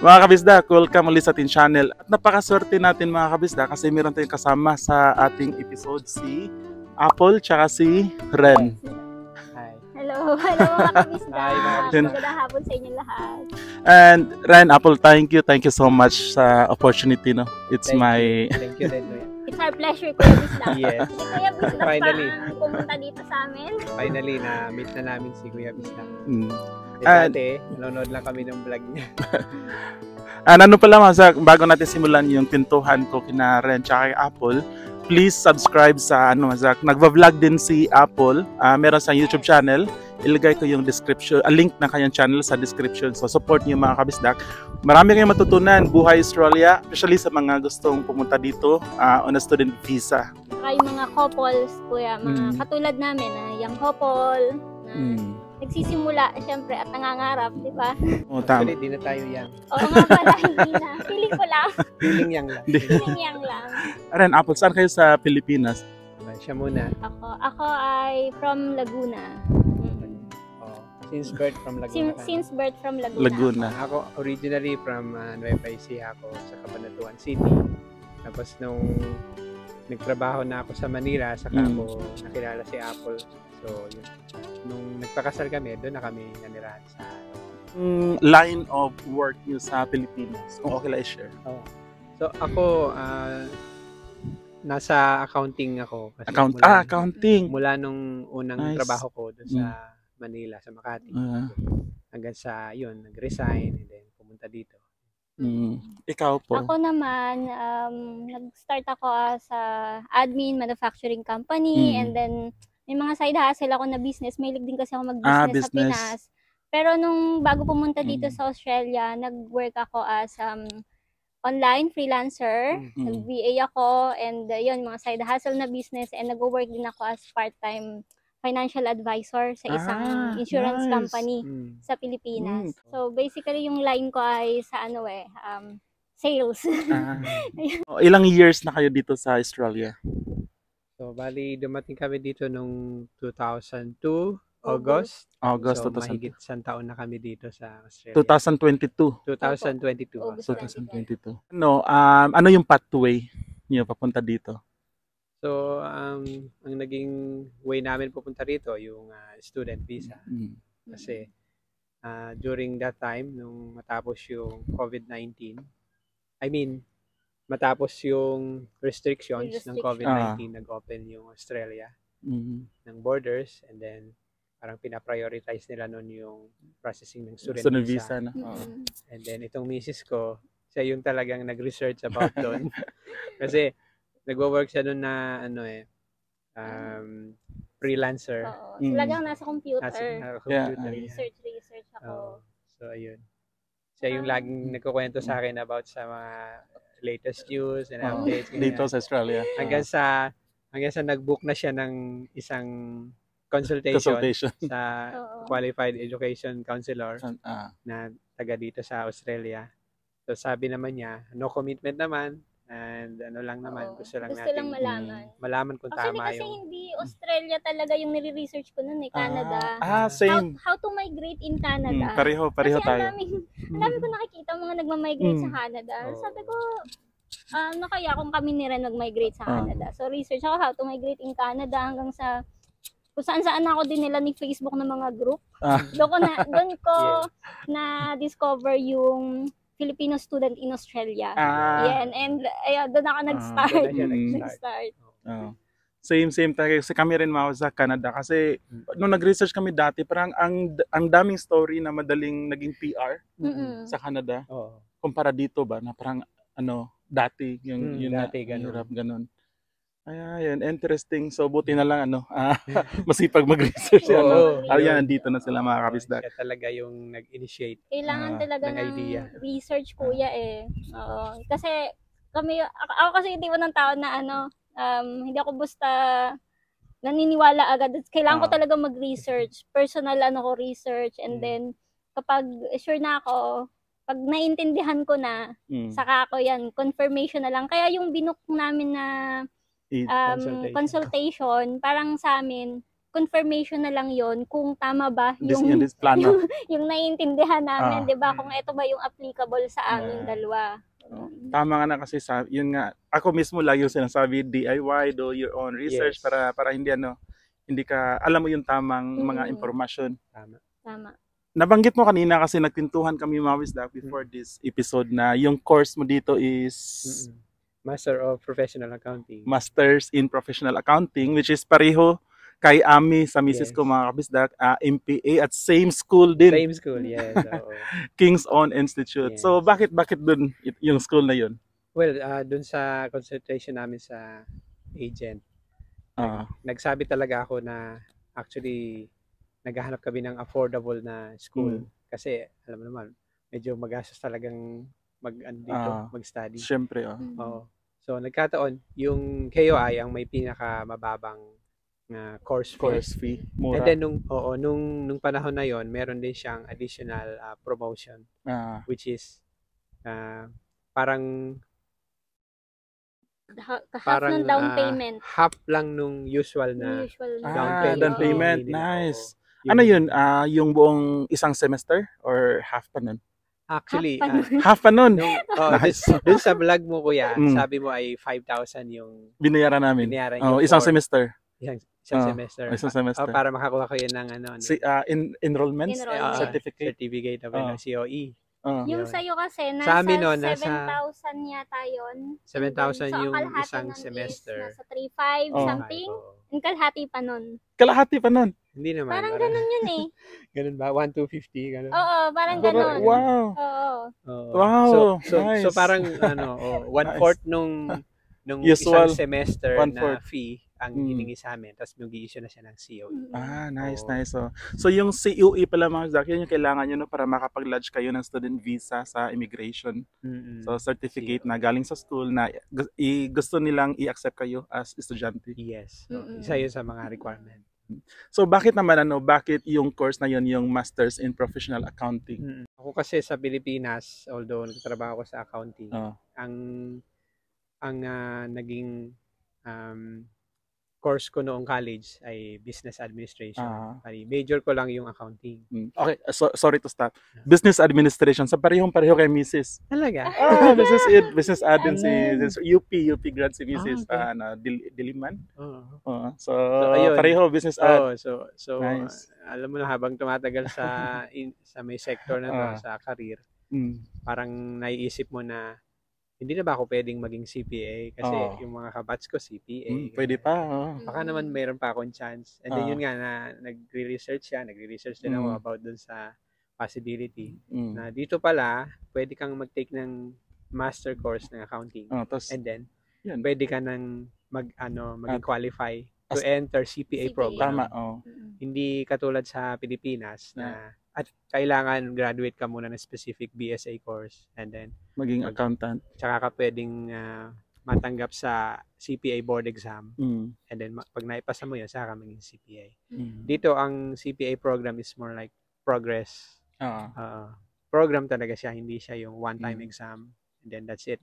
Mga kabisda, welcome ulit sa ating channel. At napakaswerte natin mga kabisda kasi meron tayong kasama sa ating episode si Apple tsaka si Ren. Hi. Hello mga kabisda. Hi, mga kabisda. Magandang hapon sa inyo lahat. And Ren, Apple, thank you so much sa opportunity. No? It's my... Thank you din, Kuya. It's our pleasure, Kuya Bisda. Yes. Si Kuya Bisda Finally. pa ang pumunta dito sa amin. Finally, na-meet na namin si Kuya Bisda. And- Dati, nanonood lang kami ng vlog niya. ano pala mga bago natin simulan yung pintuhan ko kina Ren tsaka kay Apple, please subscribe sa nagva-vlog din si Apple. Meron sa YouTube channel. Ilagay ko yung description, link ng kanyang channel sa description. So support niyo mga kabisdak. Marami kayong matutunan buhay Australia, especially sa mga gustong pumunta dito on a student visa. Saka yung mga couples, Kuya, mga katulad namin, young couple, na nagsisimula, syempre, at nangangarap, di ba? Oh, tama. Actually, di na tayo yan. Oo nga pala, hindi na. Feeling ko lang. Feeling yang lang. Feeling yang lang. Ren, Apple, saan kayo sa Pilipinas? Siya muna. Ako ay from Laguna. Oh, since birth from Laguna. Since birth from Laguna. Laguna. Ako originally from Nueva Ecija ako sa Cabanatuan City. Tapos nung nagtrabaho na ako sa Manila, saka ako nakilala si Apple. So, yun. Nung nagpakasal kami, doon na kami nanirahan sa Line of work niyo sa Pilipinas. Kung okay lang i-share. Oh. So, ako nasa accounting ako. Kasi Accounting. Mula nung unang Nice. trabaho ko doon sa Manila, sa Makati. Hanggang sa, yun, nag-resign and then pumunta dito. Ikaw po? Ako naman, nag-start ako sa admin, manufacturing company, and then may mga side hustle ako na business. Mahilig din kasi ako mag-business sa Pinas. Pero nung bago pumunta dito sa Australia, nag-work ako as online freelancer. Nag-VA ako, and yun, mga side hustle na business, and nag-work din ako as part-time financial advisor sa isang insurance company sa Pilipinas. So basically yung line ko ay sa sales. Ilang years na kayo dito sa Australia? So, bali, dumating kami dito nung 2002, August. August So, 2000. mahigit isang taon na kami dito sa Australia. 2022. 2022. August 2022. Ano yung pathway niyo papunta dito? So, ang naging way namin pupunta rito, yung student visa. Kasi during that time, nung matapos yung COVID-19, matapos yung restrictions ng COVID-19, nag-open yung Australia ng borders, and then parang pina-prioritize nila noon yung processing ng student visa. Na. And then itong misis ko, siya yung talagang nag-research about doon. Kasi nagwo-work siya doon na freelancer. Oo. Talagang nasa computer. Research ako. So ayun. Siya yung laging nagkukwento sa akin about sa mga latest news and updates. Dito sa Australia. Hanggang sa nag-book na siya ng isang consultation. Sa Qualified Education Counselor na taga dito sa Australia. So sabi naman niya, no commitment naman, and lang naman, gusto lang natin malaman kung Actually, tama kasi yung... hindi Australia talaga yung nire-research ko nun Canada. Same. How to migrate in Canada. Pareho Kasi tayo. ang dami ko nakikita mga nagma-migrate sa Canada. Sabi ko, kaya kung kami ni Ren mag-migrate sa Canada. So research ako how to migrate in Canada hanggang sa kung saan ako din nila ni Facebook ng mga group. Doon ko na-discover yung Filipino student in Australia. Yan, and doon ako nag-start. Same tayo. Kasi kami rin sa Canada. Kasi nung nag-research kami dati, parang ang daming story na madaling naging PR sa Canada. Kumpara dito ba, na parang dati, yung dati, ganun. Ayan, interesting. So, buti na lang, masipag mag-research. Ayan, nandito na sila mga kabisdak. Siya talaga yung nag-initiate. Kailangan talaga ng idea. research, kuya Oo. Kasi, ako kasi hindi mo ng tao na hindi ako basta naniniwala agad. Kailangan ko talaga mag-research. Personal research. And then, kapag sure na ako, pag naintindihan ko na, saka ako confirmation na lang. Kaya yung binook namin na consultation, parang sa amin, confirmation na lang yon kung tama ba yung plano. yung naiintindihan namin, 'di ba? Kung ito ba yung applicable sa amin dalawa. Tama nga na kasi yun nga, ako mismo lagi yung sinasabi, DIY, do your own research para hindi ka alam mo yung tamang mga impormasyon. Tama. Nabanggit mo kanina kasi nagkwentuhan kami mga Wisdak before this episode na yung course mo dito is Master of Professional Accounting. Masters in Professional Accounting, which is pareho kay Ami sa misis ko mga kabisdak, MPA at same school din. Same school, yes. King's Own Institute. Yes. So bakit dun yung school na yun? Well, dun sa consultation namin sa agent, nagsabi talaga ako na actually naghahanap kami ng affordable na school kasi alam mo naman medyo magastos talagang mag-study. Siyempre, So nagkataon yung KOI ang may pinakamababang course fee. Mura. And then nung panahon na yon, meron din siyang additional promotion which is parang half ng down payment. Half lang nung usual na down payment. Nice. Ano yun? Yung buong isang semester or half pa nun? Actually, half pa nun. Nice. Dun sa vlog mo kuya, sabi mo ay 5,000 yung binayaran namin. Isang semester. Isang semester. Para makakuha kayo ng enrollment certificate of COE. Yung sa'yo kasi, nasa 7,000 yata yun. 7,000 yung isang semester. Nasa 3,500 something. Yung kalahati pa nun. Kalahati pa nun? Hindi naman. Parang ganun yun eh. Ganun ba? 1,250? Ganun? Oo, parang ganun. Wow. Wow. So parang 1/4 nung isang semester na fee ang hiningi sa amin, tapos mag-i-issue na siya ng COE. Nice. So yung COE pala mga Zach, yun yung kailangan nyo para makapag-lodge kayo ng student visa sa immigration. So certificate na galing sa school na gusto nilang i-accept kayo as estudyante. Yes. Isa yun sa mga requirement. So bakit yung course na yun yung Masters in Professional Accounting? Ako kasi sa Pilipinas, although nagtatrabaho ako sa accounting, ang naging course ko noong college ay business administration. Major ko lang yung accounting. Okay, sorry to stop. Business administration, sa pareho kay Mrs. Talaga? Business admin si UP grad si Mrs. Diliman. So ayun. Pareho business ad. So nice. Alam mo na habang tumatagal sa may sector na to, sa career, parang naiisip mo na hindi na ba ako pwedeng maging CPA? Kasi yung mga kabatch ko CPA. Pwede pa. Baka naman mayroon pa akong chance. And then yun nga na nagre-research din ako about dun sa possibility. Na dito pala, pwede kang mag-take ng master course ng accounting. And then, pwede ka nang mag-qualify to enter CPA program. Tama. Hindi katulad sa Pilipinas na at kailangan graduate ka muna ng specific BSA course and then maging accountant. Tsaka ka pwedeng matanggap sa CPA board exam. And then pag naipasa mo yun, saka ka maging CPA. Dito ang CPA program is more like progress. Program talaga siya, hindi siya yung one-time exam. And then that's it.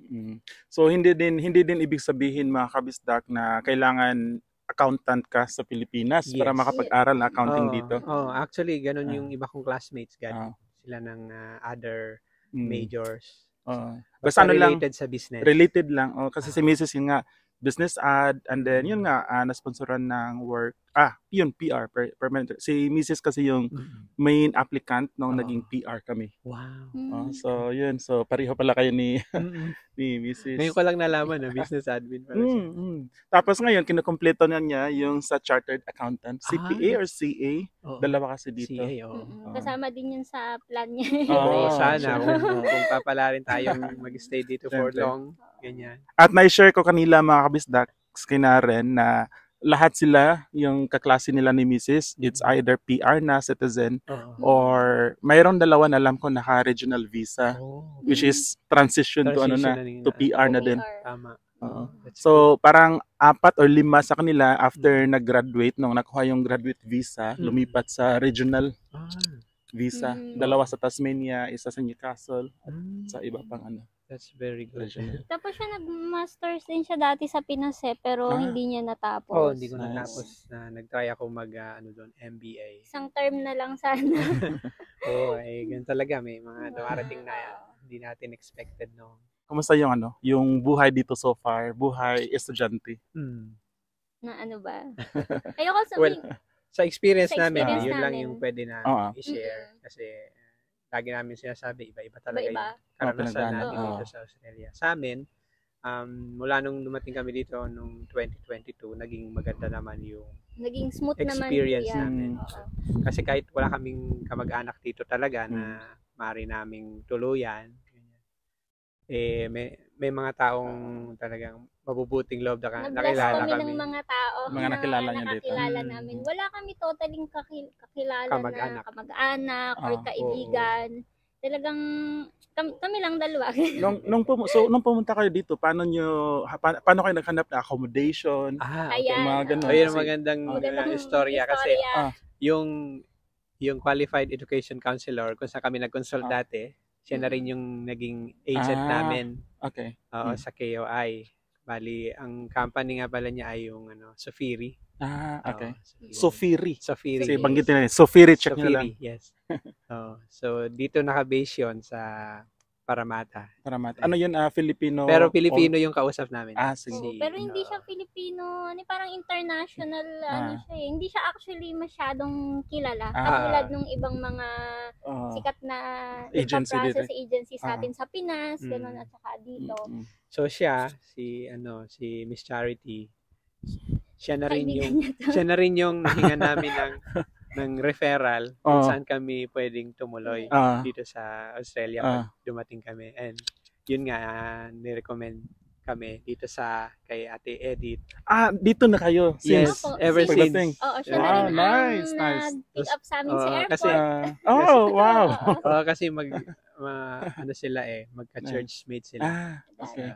So hindi din ibig sabihin mga kabisdak na kailangan accountant ka sa Pilipinas para makapag-aral na accounting dito. Actually, ganun yung iba kong classmates galing sila ng other majors. Basta related sa business. Related lang. Kasi si Mrs. yun nga, business ad, and then yun nga, nasponsoran ng work. Yun, PR, permanent. Si Mrs. kasi yung main applicant nung naging PR kami. Wow. So yun, so pareho pala kayo ni Mrs. Ngayon ko lang nalaman na business admin pala siya. Tapos ngayon, kinukumpleto na niya yung sa chartered accountant. CPA or CA? Dalawa kasi dito. CA, kasama din yun sa plan niya. Sana. Kung papalarin tayong mag-stay dito for long, ganyan. At na-share ko kanila mga kabisdak, kina Ren, na lahat sila, yung kaklase nila ni Mrs. It's either PR na citizen or mayroon dalawa na alam ko naka-regional visa which is transition to to PR na din. Tama. So parang 4 or 5 sa kanila after nag-graduate nung nakuha yung graduate visa, lumipat sa regional. visa. Dalawa sa Tasmania, isa sa Newcastle, at sa iba pang ano. That's very good. Tapos siya nag-masters din siya dati sa Pinas pero hindi niya natapos. Hindi ko natapos. Nag-try ako doon, MBA. Isang term na lang sana. Ganun talaga. May mga dumarating na hindi natin expected, no? Kumusta yung buhay dito so far? Buhay estudyante? Na ano ba? Ayoko sabihin. Sa experience namin, yun lang yung pwede na i-share. Kasi lagi namin sinasabi, iba-iba talaga yung karanasan natin dito sa Australia. Sa amin, mula nung dumating kami dito nung 2022, naging maganda naman yung naging smooth experience namin. Kasi kahit wala kaming kamag-anak dito talaga na maaari naming tuluyan, may mga taong talagang mabubuting loob na nakilala kami. Ng mga tao mga nakilala niyo dito. Namin. Wala kami totaling kakilala na kamag-anak or kaibigan. Talagang kami lang dalawa. nung pumunta kayo dito, paano kayo naghanap na accommodation? Mga ganun. Ayun ang magandang istorya kasi yung qualified education counselor kung saan kami nag-consult dati, siya na rin yung naging agent namin. Okay. Sa KOI. Bali, ang company nga pala niya ay yung Sofiri. Okay. Sofiri. Kasi banggitin na rin. Sofiri, check nyo lang. Yes. So, dito naka-base yun sa Parramatta. Ano yun, Filipino? Pero Filipino yung kausap namin. Sige. Pero hindi siya Filipino, parang international, siya eh. Hindi siya actually masyadong kilala. Katulad nung ibang mga sikat na agency sa atin sa Pinas, gano'n at saka dito. So siya, si Miss Charity, siya na rin yung nahinga namin ng referral kung saan kami pwedeng tumuloy dito sa Australia pag dumating kami. And yun nga, nirecommend kami dito kay Ate Edith. Dito na kayo? Yes, ever since. Siya na rin nice. nag-pick up sa amin sa airport. Kasi, wow. Kasi sila magka-church mate sila. Okay.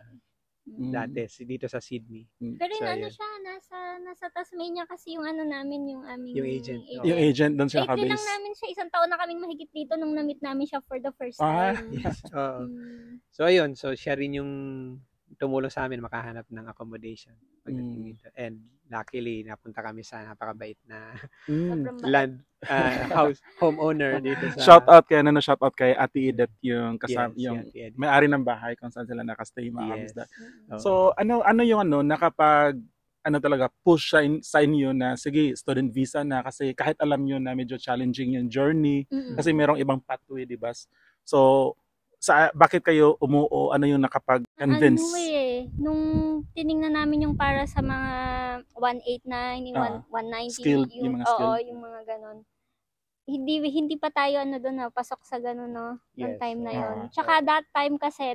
Dati dito sa Sydney. Pero siya nasa Tasmania kasi yung namin yung aming agent. Yung agent doon siya nakabase. Lang namin siya, 1 taon na kaming mahigit dito nung na-meet namin siya for the first time. Yes. So ayun, siya rin yung tumulong sa amin makahanap ng accommodation pagdating dito. And luckily napunta kami sa napakabait na land homeowner dito sa shout out kay Ate Edith yung kasama yung may-ari ng bahay kung saan sila nakastay mga kabisda. So ano yung nakapag talaga push sa inyo na sige student visa na kasi kahit alam niyo na medyo challenging yung journey kasi merong ibang pathway, di ba? So bakit kayo umuo? Ano yung nakapag-convince? Nung tiningnan namin yung para sa mga 189, yung 190, skilled, yung mga skilled. yung mga ganon. Hindi pa tayo pasok sa ganon yung time na yon. Tsaka that time kasi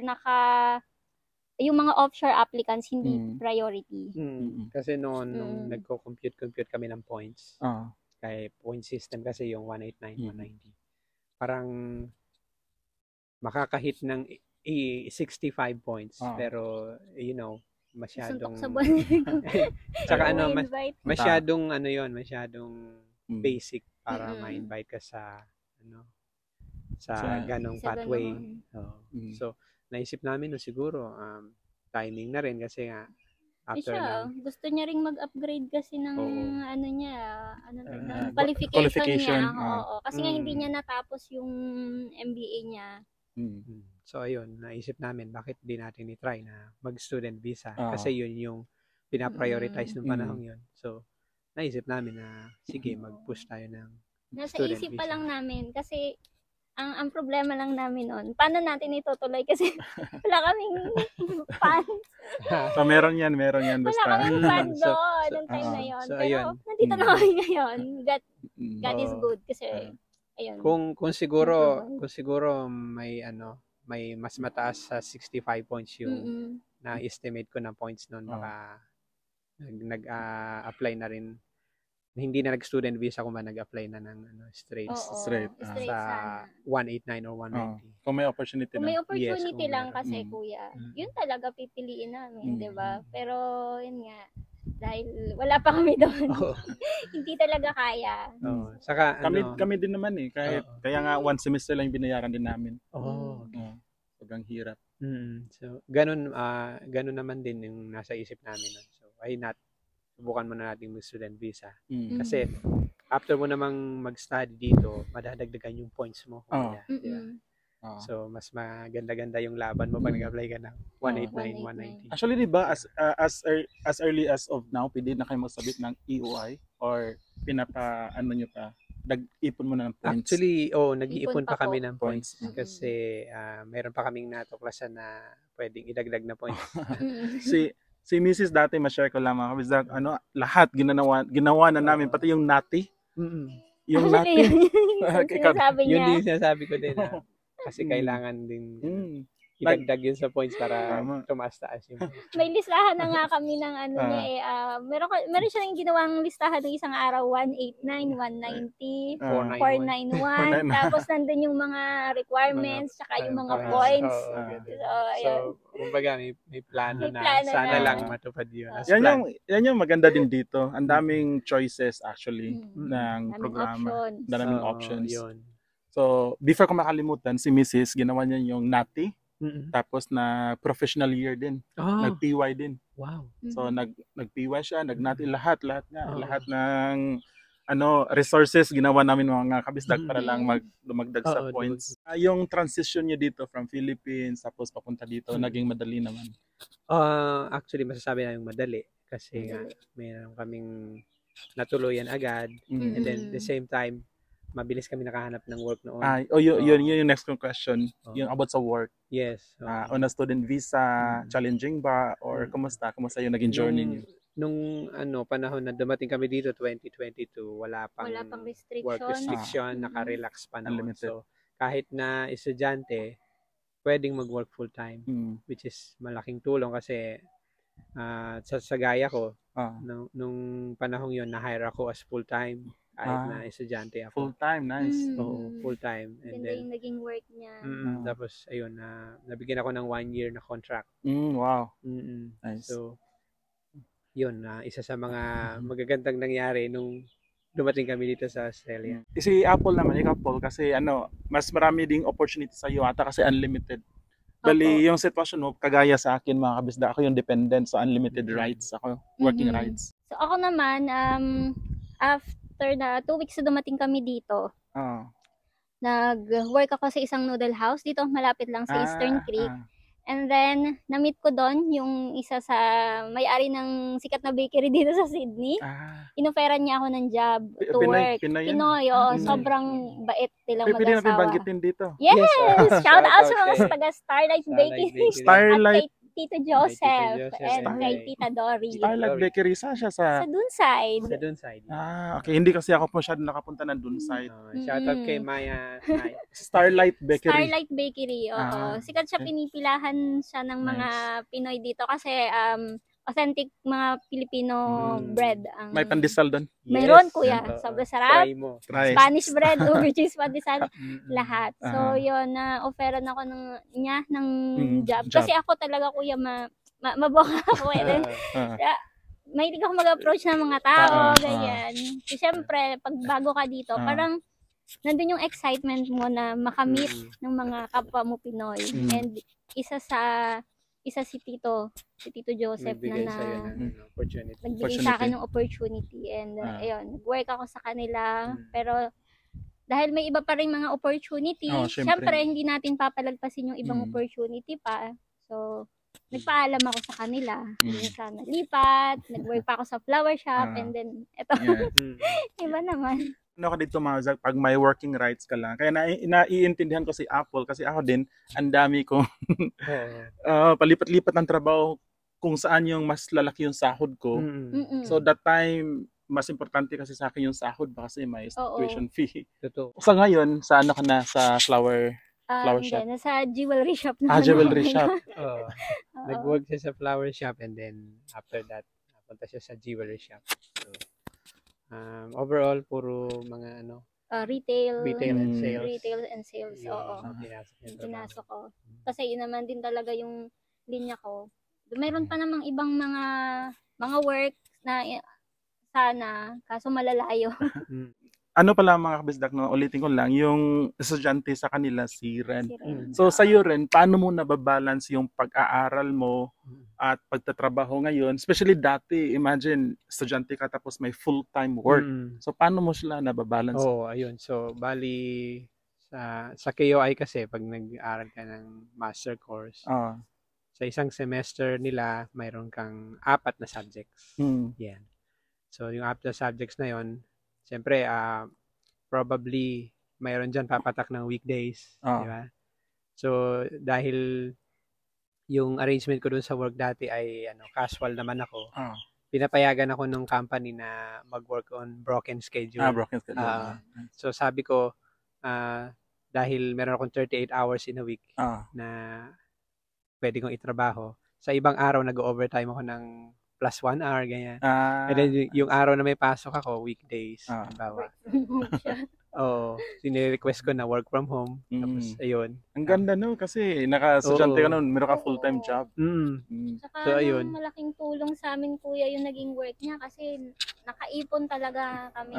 yung mga offshore applicants hindi priority. Kasi nung nagko-compute kami ng points. Kay point system kasi yung 189, 190. Parang makakahit ng 65 points pero masyadong sa buwan. Tsaka masyadong basic para ma-invite ka sa ganong pathway. So naisip namin siguro timing na rin kasi nga after gusto niya ring mag-upgrade kasi ng qualification niya. Kasi nga hindi niya natapos yung MBA niya. So ayun, naisip namin bakit di natin i-try na mag-student visa kasi yun yung pina-prioritize ng panahon yun. So naisip namin na sige, mag-push tayo ng nasa student isip visa. pa lang namin kasi ang problema lang namin noon, paano natin itutuloy kasi wala kaming funds. So meron yan basta. Wala kaming funds doon noong time na yun. So, pero nandito na kami ngayon. God is good kasi ayun. Kung siguro may mas mataas sa 65 points yung na-estimate ko na points noon, baka nag-apply na rin. Hindi na nag-student visa kung nag-apply na ng straight sa 189 or 190. Kung may opportunity kung may opportunity lang kasi kuya, yun talaga pipiliin namin, 'di ba? Pero yun nga, Dahil wala pa kami doon. Oo. Hindi talaga kaya. Oo. Saka Kami din naman eh. Kaya nga 1 semester lang yung binayaran din namin. Okay. Sobrang hirap. So, ganun naman din yung nasa isip namin. No? So, why not? Subukan mo na natin mag-student visa. Kasi, after mo namang mag-study dito, madadagdagan yung points mo. Diba? So, mas maganda-ganda yung laban mo pag nag-apply ka ng 189, 190. Actually, di ba, as early as of now, pwede na kayo magsabit ng EOI or ano nyo pa? Nag-ipon mo na ng points? Actually, nag-iipon pa kami ng points. Kasi meron pa kaming natuklasan na pwedeng idagdag na points. Si Mrs. dati, ma-share ko lang mga kabisdak, lahat ginawa na namin, pati yung nati. Yung nati. Yun din sinasabi ko din. Kasi kailangan din idagdag yun sa points para tumaas-taas yung points. May listahan na nga kami ng niya eh. Meron siya ng ginawang listahan ng isang araw, 189, 190, 491. Tapos nandun yung mga requirements, saka yung mga points. So, kumbaga may plano na. Sana lang matupad yun. Yan yung maganda din dito. Ang daming choices actually ng programa. Daming options. So, before ko makalimutan, si Mrs. ginawa niya yung NATI. Tapos na professional year din. Nag-PY din. Wow. So nag-PY siya, nag-NATI lahat ng resources ginawa namin mga kabisdak para lang dumagdag sa points. Yung transition niya dito from Philippines tapos papunta dito, naging madali naman. Actually masasabi na yung madali kasi mayroon kaming natuluyan agad and then the same time mabilis kami nakahanap ng work noon. Yun yung next question. Yung about sa work. Yes. On a student visa, challenging ba? Or kumusta? Kumusta yung naging journey niyo? Nung panahon na dumating kami dito, 2022, wala pang restriction. Work restriction, naka-relax pa noon. So, kahit na estudyante, pwedeng mag-work full-time, which is malaking tulong kasi sa gaya ko, nung panahong yon na-hire ako as full-time. Kahit na estudyante ako. Full-time, nice. Full-time. And then, yung naging work niya. Tapos, ayun, nabigyan ako ng 1 year na contract. Wow. Nice. So, yun, isa sa mga magagandang nangyari nung dumating kami dito sa Australia. Si Apple naman, Apple, kasi mas marami ding opportunity sa iyo ata kasi unlimited. Bali, yung sitwasyon mo, kagaya sa akin, mga kabisda, ako yung dependent sa unlimited rights. Ako, working rights. So, ako naman, after na 2 weeks na dumating kami dito, nag-work ako sa isang noodle house dito malapit lang sa Eastern Creek. And then, na-meet ko doon yung isa sa may-ari ng sikat na bakery dito sa Sydney. Inoferan niya ako ng job to work. Pinoy, sobrang bait nilang mag-asawa. Pwede natin banggitin dito. Yes! Shout out sa mga taga Starlight Bakery. Starlight Tito Joseph and kay Tita Dory. Starlight Bakery, sa Dunside. Sa Dunside. Okay. Hindi kasi ako masyado nakapunta ng Dunside. Shoutout kay Maya. Starlight Bakery. Starlight Bakery, oo. Sikat siya, pinipilahan siya ng mga Pinoy dito kasi authentic mga Filipino bread. May pandesal doon? Mayroon, kuya. Sobrang sarap. Try mo. Spanish bread, which is pandesal, lahat. So, yun, offeran ako ng job. Kasi ako talaga, kuya, maboka ako. Mahilig ako mag-approach ng mga tao, ganyan. So, syempre, pag bago ka dito, parang nandun yung excitement mo na makamit ng mga kapwa mo Pinoy. And isa si Tito Joseph nagbigay sa akin ng opportunity and ayun, nag-work ako sa kanila pero dahil may iba pa rin mga opportunity, syempre hindi natin papalagpasin yung ibang opportunity pa. So, nagpaalam ako sa kanila. Sana lipat, nag-work pa ako sa flower shop and then eto. Iba naman. Ka dito mga pag may working rights ka lang. Kaya naiintindihan ko si Apple kasi ako din, ang dami ko palipat-lipat ng trabaho kung saan yung mas lalaki yung sahod ko. So that time, mas importante kasi sa akin yung sahod ba kasi may tuition fee. Totoo. Sa ngayon, sa ka na sa flower shop? Nasa jewelry shop naman. Jewelry shop. Nag-work siya sa flower shop and then after that, napunta siya sa jewelry shop. So, overall, puro mga retail and sales. Retail and sales, oo. Pinasok ko. Kasi yun naman din talaga yung linya ko. Mayroon pa namang ibang mga work na sana, kaso malalayo. Ano pala mga kabisdak, no, ulitin ko lang, yung estudyante sa kanila si Ren. So sa'yo Ren, paano mo nababalance yung pag-aaral mo at pagtatrabaho ngayon? Especially dati, imagine, estudyante ka tapos may full-time work. So paano mo sila nababalance? Ayun. So bali, sa KOI kasi, pag nag-aaral ka ng master course, sa isang semester nila, mayroon kang 4 na subjects. Yan. So yung 4 na subjects na yon, siyempre, probably, mayroon dyan papatak ng weekdays. Di ba? So, dahil yung arrangement ko dun sa work dati ay casual naman ako, pinapayagan ako ng company na mag-work on broken schedule. Broken schedule. So, sabi ko, dahil meron akong 38 hours in a week na pwede kong itrabaho, sa ibang araw nag-overtime ako ng plus 1 hour, ganyan. And then, yung araw na may pasok ako, weekdays, halimbawa. Sinirequest ko na work from home. Tapos, ayun. Ang ganda, no? Kasi naka-estudyante ka nun, meron ka full-time job. Saka, so, ayun. Malaking tulong sa amin, kuya, yung naging work niya kasi nakaipon talaga kami.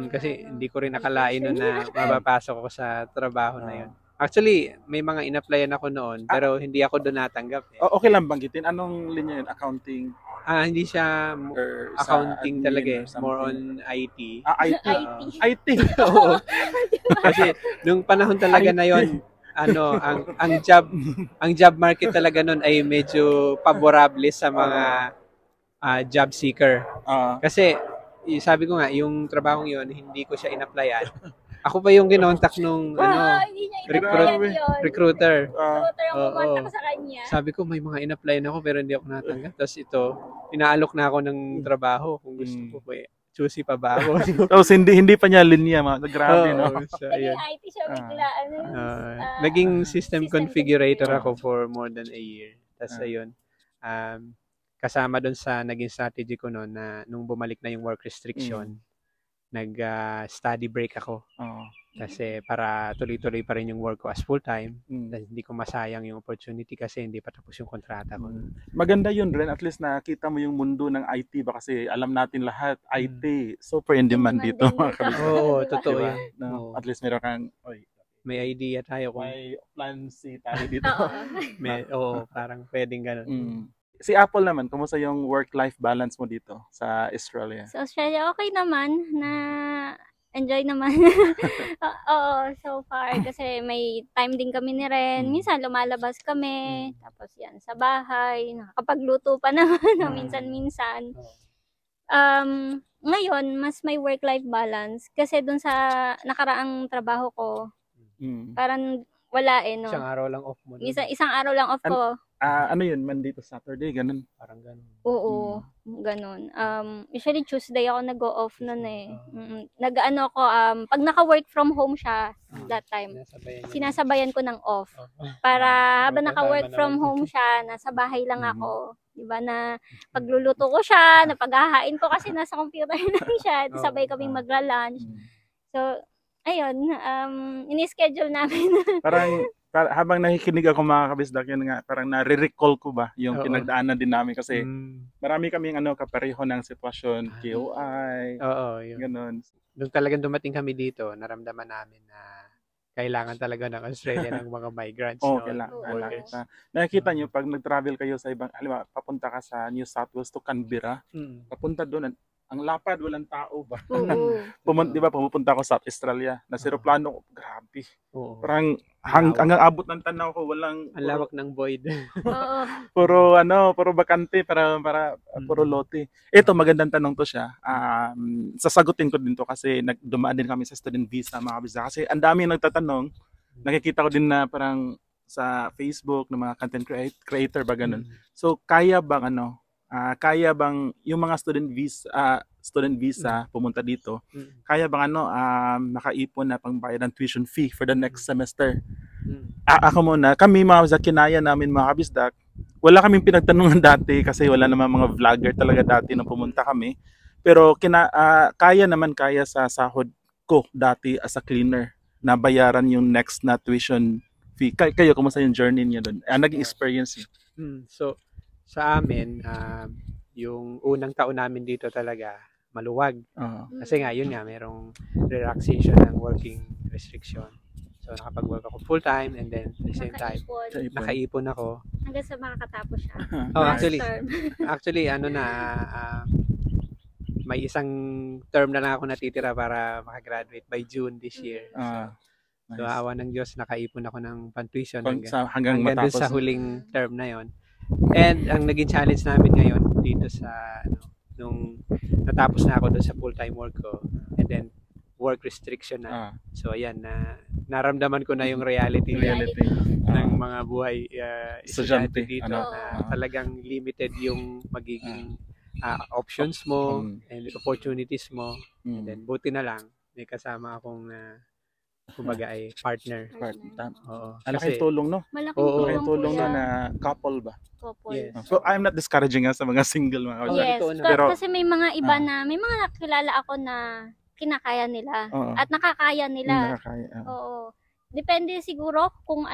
Kasi hindi ko rin nakalain nun na mapapasok ako sa trabaho na yun. Actually, may mga in-applyan ako noon, pero hindi ako doon natanggap. Okay lang banggitin. Anong linya yun? Accounting? Hindi siya accounting talaga. More on IT. IT? IT? Oo. Kasi, nung panahon talaga na yon, ang job market talaga noon ay medyo favorable sa mga job seeker. Kasi, sabi ko nga, yung trabahong yon, hindi ko siya in-applyan. Ako pa yung kinontak nung recruiter. Ang kumontak sa kanya. Sabi ko, may mga in-apply na ako pero hindi ako natanggap. Tapos ito, inaalok na ako ng trabaho kung gusto ko. Choosy pa ba ako? Tapos hindi pa niya linya. Grabe, no? So, IT siya bigla. Naging system configurator ako for more than a year. Tapos ayun, kasama doon sa naging strategy ko noon na nung bumalik na yung work restriction, nag-study break ako. Kasi para tuloy-tuloy pa rin yung work ko as full-time. Hindi ko masayang yung opportunity kasi hindi pa tapos yung kontrata ko. Maganda yun rin. At least nakita mo yung mundo ng IT ba kasi alam natin lahat, IT, super in demand dito. Totoo yan. At least meron kang, may idea tayo kung may plan C tayo dito. Parang pwedeng ganun. Si Apple naman, kumusta yung work-life balance mo dito sa Australia? Sa Australia, okay naman. Enjoy naman. So far. Kasi may time din kami ni Ren. Minsan lumalabas kami. Tapos yan, sa bahay. Nakakapagluto pa naman. Minsan-minsan. Ngayon, mas may work-life balance. Kasi dun sa nakaraang trabaho ko, parang wala no? Isang araw lang off mo. Isang araw lang off ko. Ano yun? Monday to Saturday? Ganun? Parang ganun. Oo. Ganun. Usually Tuesday ako nag-o-off nun Nag-ano ako, pag naka-work from home siya, that time, sinasabayan ko ng off. Para habang naka-work from home siya, nasa bahay lang ako. Diba na pagluluto ko siya, napaghahain ko kasi nasa computer lang siya. Sabay kaming magla-lunch. So, ayun, ini-schedule namin. Parang habang nakikinig ako mga kabisdak, yun nga, parang nare-recall ko ba yung pinagdaanan din namin kasi marami kaming kapareho ng sitwasyon, KOI, ganun. Nung talagang dumating kami dito, naramdaman namin na kailangan talaga ng Australia ng mga migrants. Kailangan. Nakikita nyo, pag nag-travel kayo sa ibang, halimbawa, papunta ka sa New South Wales to Canberra, papunta doon, ang lapad, walang tao ba? Diba, pumupunta ako sa Australia, nasa aeroplano, grabe. Parang hanggang abot ng tanaw ko, walang... Ang lawak ng void. puro bakante, para puro lote. Ito, magandang tanong to siya. Sasagutin ko din to kasi dumaan din kami sa student visa, mga kabisa. Kasi ang dami nagtatanong, nakikita ko din na parang sa Facebook ng mga content creator ba ganun. So, kaya bang yung mga student visa pumunta dito, kaya bang makaipon na pangbayad ng tuition fee for the next semester? Ako muna, kami mga kinaya namin mga kabisdak, wala kaming pinagtanungan dati kasi wala naman mga vlogger talaga dati nung pumunta kami. Pero kaya sa sahod ko dati as a cleaner na bayaran yung next na tuition fee. Kayo, kumusta yung journey niyo doon? Naging experience niyo? So, sa amin, yung unang taon namin dito talaga maluwag. Kasi nga, yun nga, merong relaxation ng working restriction. So, nakapag-work ako full-time and then at the same time, nakaipon ako. Hanggang sa makakatapos siya. Actually, may isang term na lang ako natitira para makagraduate by June this year. So, awa ng Diyos, nakaipon ako ng pan-tuition hanggang dun sa huling term na yon. And ang naging challenge namin ngayon dito sa nung natapos na ako doon sa full-time work ko and then work restriction na. So ayan, naramdaman ko na yung reality ng mga buhay estudyante dito na talagang limited yung magiging options mo and opportunities mo. And then buti na lang may kasama akong kumbaga ay partner. Malaking tulong, no? Malaking tulong na couple ba? Couple. Yes. So I'm not discouraging sa mga single mga Yes, pero kasi may mga iba na, may mga nakilala ako na kinakaya nila at nakakaya nila. Oo. Depende siguro kung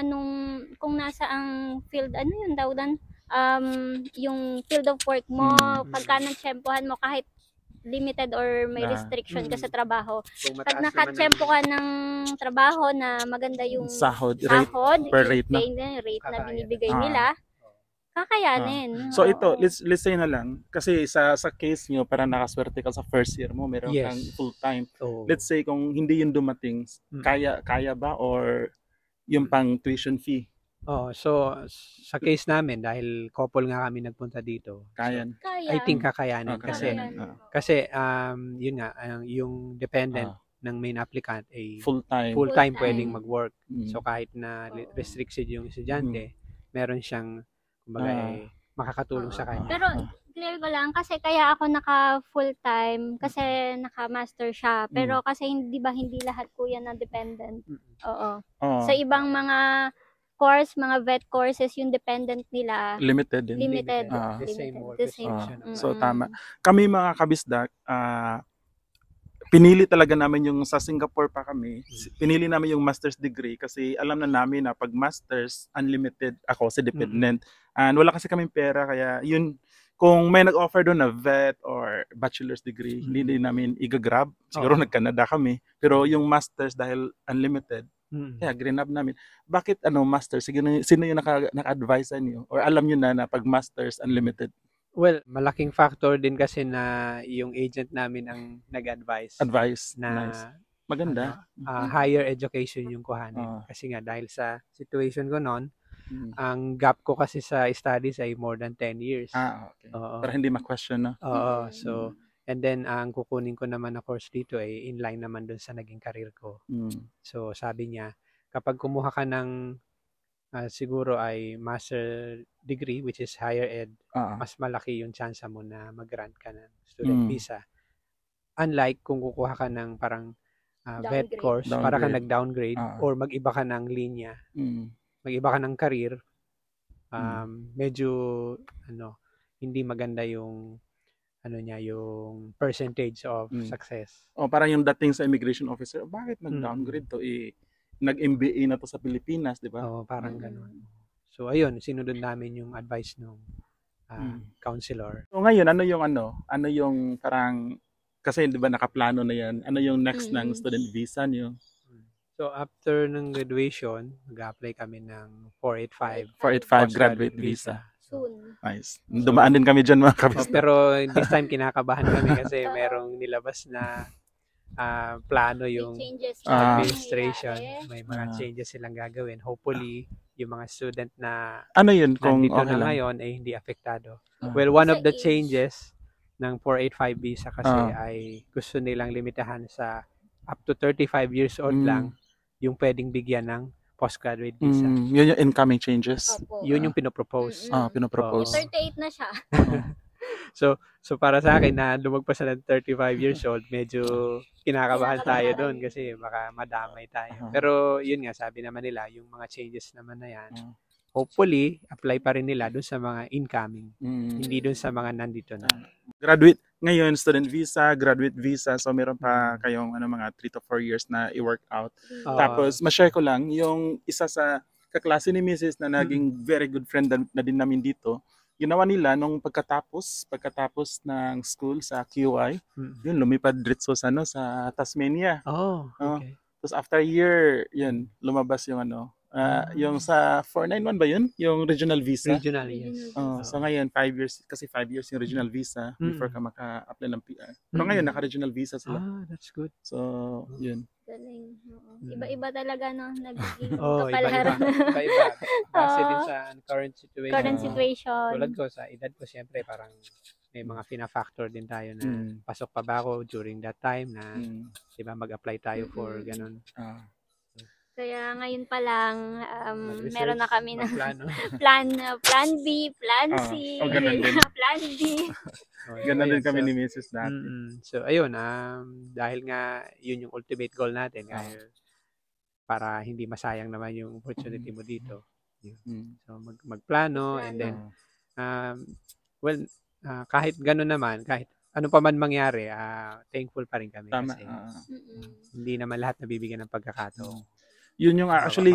nasa ang field, yun daw dan, yung field of work mo, pagka nagtsempohan mo kahit limited or may restriction ka sa trabaho. Pag nakatsempo ka ng trabaho na maganda yung sahod per rate na binibigay nila, kakayanin. So ito, let's say na lang, kasi sa case nyo, parang nakaswerte ka sa first year mo, meron kang full-time. Let's say kung hindi yun dumating, kaya ba or yung pang tuition fee? So sa case namin, dahil couple nga kami nagpunta dito, kaya. I think kakayanin. Kasi yun nga, yung dependent ng main applicant ay full-time pwedeng mag-work. So kahit na restricted yung estudyante, meron siyang kumbaga makakatulong sa kanya. Pero clear ko lang kasi kaya ako naka full-time kasi naka-master siya. Pero kasi hindi lahat kuya na dependent. Sa ibang mga course, mga vet courses, yung dependent nila limited. The same. So tama. Kami mga kabisdak, pinili talaga namin yung sa Singapore pa kami. Pinili namin yung master's degree kasi alam na namin na pag master's unlimited ako sa dependent. And wala kasi kaming pera kaya yun, kung may nag-offer doon na vet or bachelor's degree, hindi din namin i-grab. Siguro nag-Canada kami. Pero yung master's dahil unlimited, kaya grab namin. Bakit master's? Sino yung naka-advise sa inyo? Or alam nyo na pag master's unlimited? Well, malaking factor din kasi na yung agent namin ang nag-advise. Na nice. Maganda. Higher education yung kuhanin. Kasi nga dahil sa situation ko noon, ang gap ko kasi sa studies ay more than 10 years. Okay. Para hindi ma-question, no? So, and then ang kukunin ko naman na course dito ay inline naman dun sa naging career ko. So, sabi niya, kapag kumuha ka ng siguro ay master degree which is higher ed, mas malaki yung chance mo na mag-grant ka ng student visa. Unlike kung kukuha ka ng parang vet course, para ka nag-downgrade or mag-iba ka ng linya, mag-iba ka ng career, medyo hindi maganda yung yung percentage of success. Parang yung dating sa immigration officer, bakit nag-downgrade to? Nag-MBA na to sa Pilipinas, di ba? Parang gano'n. So ayun, sinunod namin yung advice ng counselor. So ngayon, ano yung parang, kasi di ba nakaplano na yan, ano yung next ng student visa niyo? So after ng graduation, mag-apply kami ng 485 graduate visa. Soon. Nice. Dumaan din kami dyan mga kabis. Pero this time kinakabahan kami kasi merong nilabas na plano yung administration. May mga changes silang gagawin. Hopefully, yung mga student na yun kung nandito na ngayon ay hindi apektado. Well, one of the changes ng 485 visa kasi ay gusto nilang limitahan sa up to 35 years old lang yung pwedeng bigyan ng postgraduate visa. Yun yung incoming changes? Yun yung pinopropose. Pinopropose. 38 na siya. So para sa akin na lumagpas na ng 35 years old, medyo kinakabahan tayo doon kasi baka madamay tayo. Pero yun nga, sabi naman nila, yung mga changes naman na yan, hopefully, apply pa rin nila doon sa mga incoming. Hindi doon sa mga nandito na. Graduate, ngayon, student visa, graduate visa, so meron pa kayong mga 3 to 4 years na i-work out. Tapos, ma-share ko lang, yung isa sa kaklase ni Mrs. na naging very good friend na din namin dito, ginawa nila nung pagkatapos ng school sa QI, yun lumipad diretso sa sa Tasmania. Okay. Tapos after a year, yun lumabas yung yung sa 491 ba yun? Yung regional visa. Regional, yes. So ngayon 5 years kasi 5 years yung regional visa before ka maka-apply ng PR. Pero ngayon naka-regional visa sila. That's good. So, yun. Galing. Iba-iba talaga no nagiging iba-iba. kapalaran. Iba-iba. Kasi din sa current situation. Current situation. Tulad ko sa edad ko, siyempre parang may mga fina-factor din tayo na pasok pa ba ako during that time na diba mag-apply tayo for ganun. Kaya ngayon pa lang meron na kami ng plan B, plan C, plan D. Ganun din kami ni Mrs. dati. So ayun, dahil nga yun yung ultimate goal natin, para hindi masayang naman yung opportunity mo dito. So magplano and then kahit gano'n naman, kahit ano pa man mangyari, thankful pa rin kami. Tama. Kasi hindi naman lahat nabibigyan ng pagkakataon. Yun yung actually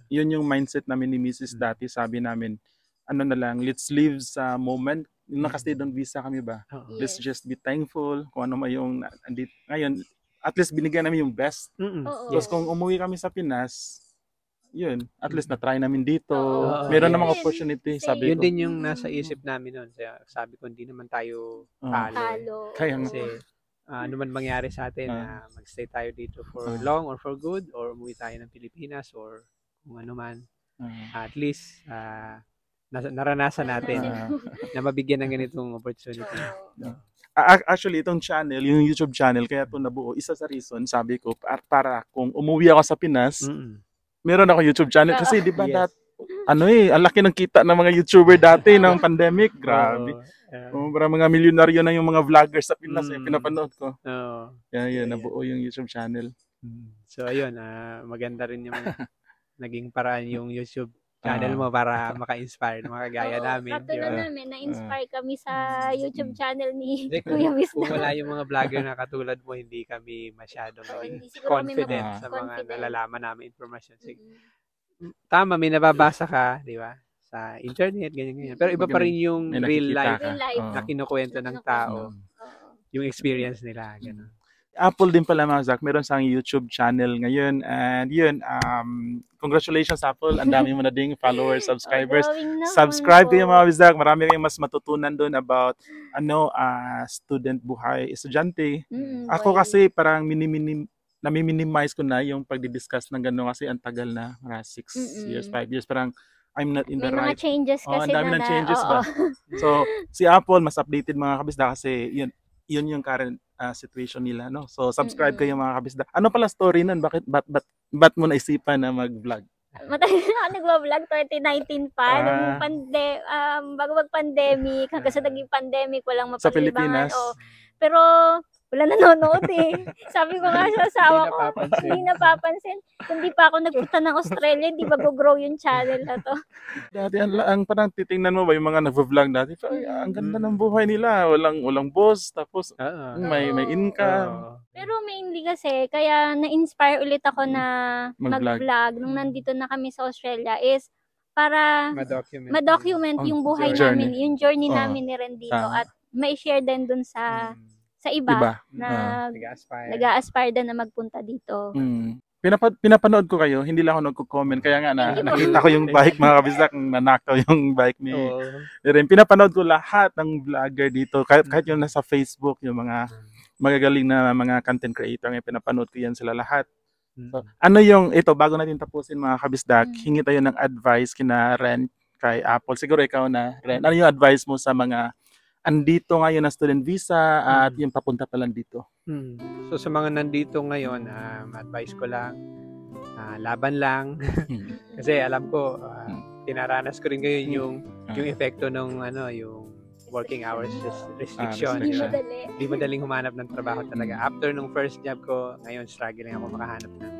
yun yung mindset namin ni Mrs. dati. Sabi namin na lang, let's live sa moment. Naka-stay doon visa kami ba? Let's just be thankful kung ano man yung andito ngayon. At least binigyan namin yung best. Tapos kung umuwi kami sa Pinas, yun, at least na-try namin dito. Meron namang opportunity, sabi yun ko. Yun din yung nasa isip namin noon. Sabi ko, hindi naman tayo talo. Kaya kasi ano man mangyari sa atin, magstay tayo dito for long or for good, or umuwi tayo ng Pilipinas, or kung ano man. At least, naranasan natin na mabigyan ng ganitong opportunity. Actually, itong channel, yung YouTube channel, kaya ito nabuo, isa sa reason, sabi ko, para kung umuwi ako sa Pinas, meron ako YouTube channel. Kasi di ba ang laki ng kita ng mga YouTuber dati ng pandemic. Grabe. Para mga milyonaryo na yung mga vloggers sa Pinas, pinapanood ko. Kaya nabuo yung YouTube channel. So ayun, maganda rin yung naging paraan yung YouTube channel mo para maka-inspire ng mga gaya namin. Katulad namin, na-inspire kami sa YouTube channel ni Kuya Wisdom. Kung wala yung mga vlogger na katulad mo, hindi kami masyadong confident sa mga nalalaman namin information. Tama, may nababasa ka, di ba? Sa internet, ganyan. Pero iba pa rin yung real life na kinukwento ng tao. Yung experience nila, gano'n. Apple din pala mga Zach, meron siyang YouTube channel ngayon. And yun, congratulations Apple. Ang dami mo na ding followers, subscribers. Subscribe kayo mga Zach. Marami kayong mas matutunan doon about student buhay, estudyante. Ako kasi parang nami-minimize ko na yung pagdi-discuss ng gano'n kasi ang tagal na, 6 years, 5 years. Parang I'm not in the right. May mga changes kasi ang dami ng changes ba? So, si Apple, mas updated mga kabisda kasi yun yung current situation nila, no? So, subscribe kayo mga kabisda. Ano pala story nun? Ba't mo naisipan na mag-vlog? Matagal na ako nag-vlog 2019 pa. Bago mag-pandemic, hanggang sa naging pandemic, walang mapaglibangan. Sa Pilipinas? Pero wala nanonood Sabi ko nga sa asawa ko, hindi napapansin. Kung di pa ako nagpunta ng Australia, hindi mag-grow yung channel na to. Dati ang parang titingnan mo ba yung mga nag-vlog dati? Ang ganda ng buhay nila. Walang boss, tapos may income. Pero mainly kasi, kaya na-inspire ulit ako na mag-vlog nung nandito na kami sa Australia is para ma-document yung buhay namin, yung journey namin ni Rendito at may share din dun sa iba na nag-a-aspire din na magpunta dito. Pinapanood ko kayo, hindi lang ako nagko-comment. Kaya nga nakita ko yung bike mga kabisdak, nanakaw yung bike ni Ren. Pinapanood ko lahat ng vlogger dito, kahit yung nasa Facebook, yung mga magagaling na mga content creator, pinapanood ko yan sila lahat. So, ito, bago natin tapusin mga kabisdak, hingi tayo ng advice kina Ren, kay Apple. Siguro ikaw na, Ren. Ano yung advice mo sa mga andito ngayon na student visa at yung papunta pa lang dito? So sa mga nandito ngayon, advice ko lang, laban lang. Kasi alam ko, tinaranas ko rin ngayon yung epekto ng yung working hours restriction. Hindi madaling humanap ng trabaho talaga. After nung first job ko, ngayon struggling ako makahanap ng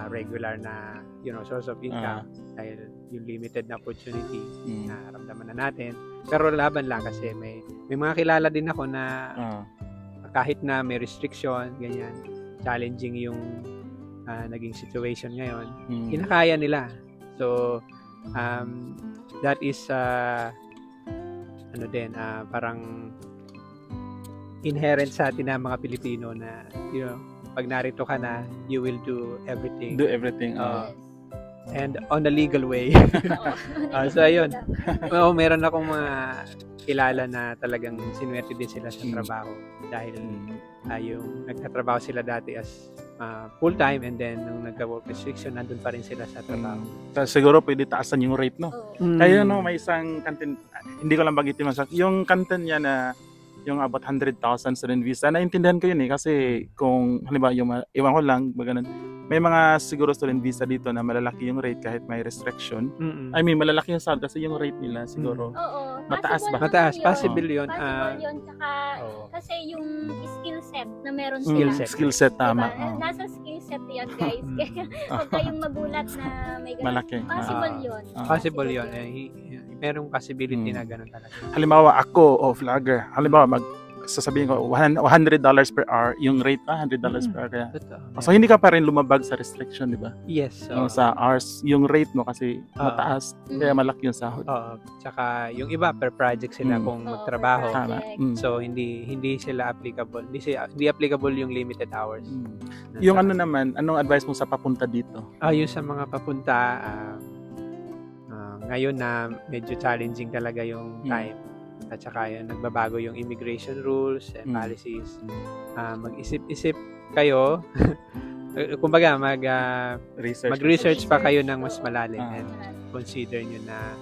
regular na source of income dahil yung limited na opportunity na ramdaman na natin. Pero laban lang kasi may mga kilala din ako na kahit na may restriction, ganyan, challenging yung naging situation ngayon, kinakaya nila. So, that is ano din, parang inherent sa atin na mga Pilipino na, you know, pag narito ka na, you will do everything. Do everything. And on a legal way. So, ayun. Meron akong mga kilala na talagang sinuwerte din sila sa trabaho. Dahil yung nagtatrabaho sila dati as full-time, and then nung nagka-work restriction, nandun pa rin sila sa trabaho. Siguro pwede taasan yung rate, no? Kaya no, may isang content, hindi ko lang bagitin yung content niya na yung about 100,000 student visa, naintindihan ko yun kasi kung halimbawa yung iwan ko lang, may mga siguro student visa dito na malalaki yung rate kahit may restriction. I mean, malalaki yung sahod kasi yung rate nila siguro mataas ba? Mataas, possible yun. Possible yun, tsaka kasi yung skill set na meron sila. Skill set, tama. Diba? Nasa skill set yun, guys. Kaya huwag kayong magulat na may ganun. Malaki. Possible yun. Possible yun. Merong possibility na ganun talaga. Halimbawa ako o vlogger, halimbawa sasabihin ko $100 per hour yung rate, $100 per hour kaya. So hindi ka pa rin lumabag sa restriction, di ba? Yes. Sa hours, yung rate mo kasi mataas, kaya malaki yung sahod. Tsaka yung iba per project sila kung magtrabaho. So hindi sila applicable. Hindi applicable yung limited hours. Yung ano naman, anong advice mo sa papunta dito? Yung sa mga papunta, ngayon na medyo challenging talaga yung time, at saka yun, nagbabago yung immigration rules and policies. Mag-isip-isip kayo, kumbaga mag-research pa kayo ng mas malalim and consider nyo na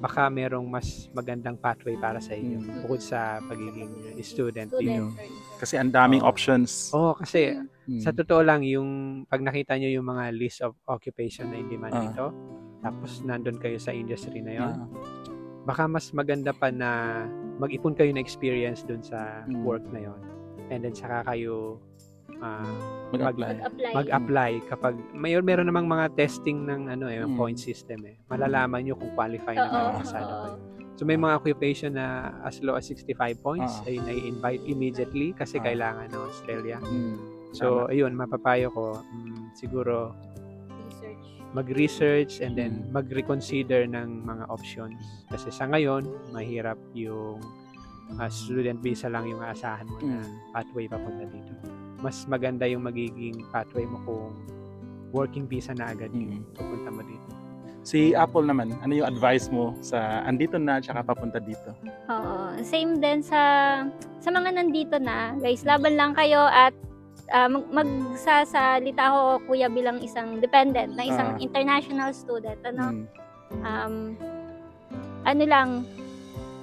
baka merong mas magandang pathway para sa inyo bukod sa pagiging student dito. Kasi ang daming options. Kasi sa totoo lang, yung pag nakita nyo yung mga list of occupation na in-demand dito, tapos nandun kayo sa industry na yun, baka mas maganda pa na mag-ipon kayo na experience dun sa work na yun. And then saka kayo mag-apply kapag meron namang mga testing ng point system malalaman nyo kung qualify na kayo kasado kayo. So may mga occupation na as low as 65 points ay nai-invite immediately kasi kailangan ng Australia. So ayun, mapapayo ko siguro mag-research and then mag-reconsider ng mga options. Kasi sa ngayon, mahirap yung student visa lang yung aasahan mo na pathway papunta dito. Mas maganda yung magiging pathway mo kung working visa na agad yung pupunta mo dito. Si Apple naman, ano yung advice mo sa andito na tsaka papunta dito? Same din sa mga nandito na. Guys, laban lang kayo at magsasalita ako, kuya, bilang isang dependent na isang international student. Ano lang,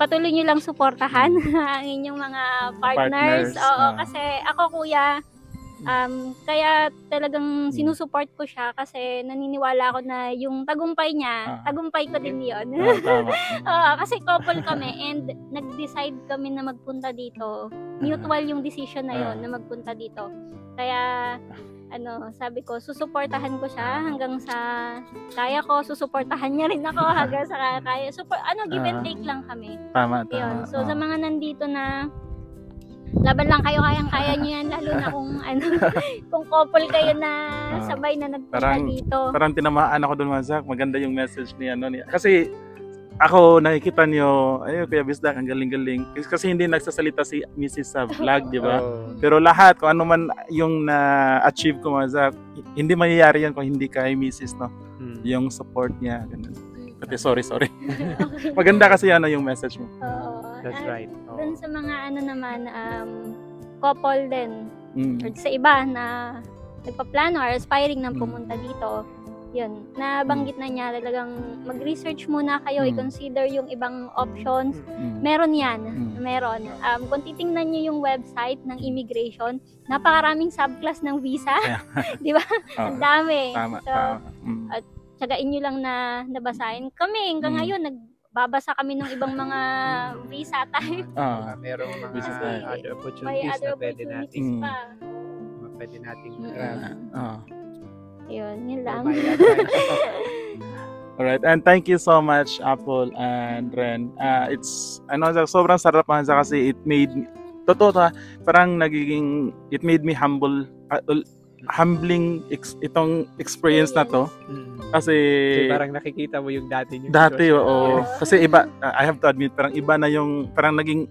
patuloy nyo lang suportahan ang inyong mga partners. Kasi ako, kuya, kaya talagang sinusuport ko siya kasi naniniwala ako na yung tagumpay niya, tagumpay ko din yun. Kasi couple kami and nag-decide kami na magpunta dito. Mutual yung decision na yun na magpunta dito. Kaya sabi ko, susuportahan ko siya hanggang sa kaya ko, susuportahan niya rin ako hanggang sa kaya. Give and take lang kami. Tama. Yun. So sa mga nandito na laban lang kayo, kayang-kaya nyo yan, lalo na kung kung couple kayo na sabay na nagpunta dito. Parang tinamaan ako doon, Mazak. Maganda yung message niya. Kasi ako nakikita niyo, Kuya Bisdak, ang galing-galing. Kasi hindi nagsasalita si Mrs. sa vlog, di ba? Pero lahat, kung ano man yung na-achieve ko, Mazak, hindi mangyayari yan kung hindi kay Mrs. no? Yung support niya. Ganun. Sorry. Maganda kasi yung message mo. That's right. Dun sa mga naman, couple din, or sa iba na nagpaplano or aspiring na pumunta dito, yun, nabanggit na niya talagang mag-research muna kayo, i-consider yung ibang options. Meron yan. Meron. Kung titingnan nyo yung website ng immigration, napakaraming subclass ng visa. Di ba? Ang dami. Tama. At tsagain nyo lang na nabasahin. Kami, hanggang ngayon, nagbabasa kami ng ibang mga visa type. Merong mga other opportunities na pwede nating yun lang. Alright, and thank you so much, Apple and Ren. Sobrang sarap kasi it made me, parang it made me humble humbling itong experience na to. Kasi parang nakikita mo yung dati nyo. Dati, oo. Kasi iba, I have to admit, parang iba na yung, parang naging,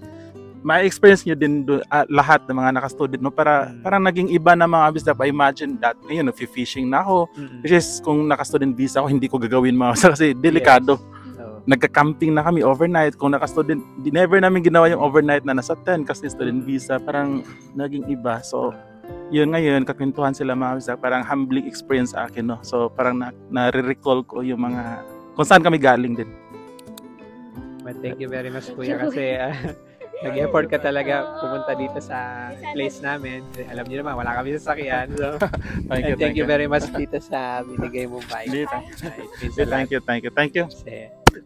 ma-experience nyo din lahat ng mga naka-student, no? Parang naging iba na mga business. I imagine that, ngayon, nag-fishing na ako. Which is, kung naka-student visa ako, hindi ko gagawin mga kasi delikado. Nagka-camping na kami overnight. Kung naka-student, never namin ginawa yung overnight na nasa 10 kasi student visa. Parang naging iba. So, yun ngayon, kakwentuhan sila mga business. Parang humbling experience sa akin, no? So, parang na-recall ko yung mga, kung saan kami galing din. But thank you very much, Kuya, kasi nag-effort ka talaga pumunta dito sa place namin. Alam niyo naman, wala kami sasakyan. So, thank you very much dito sa binigay mong bike. Thank you.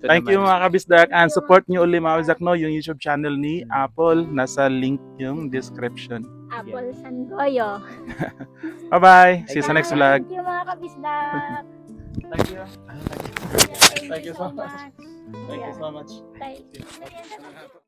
Thank you mga kabisdak, and support nyo ulit mga kabisdak, no, yung YouTube channel ni Apple. Nasa link yung description. Apple Sangoyo. Bye-bye. See you sa next vlog. Thank you mga kabisdak. Thank you. Thank you so much. Thank you so much. Bye.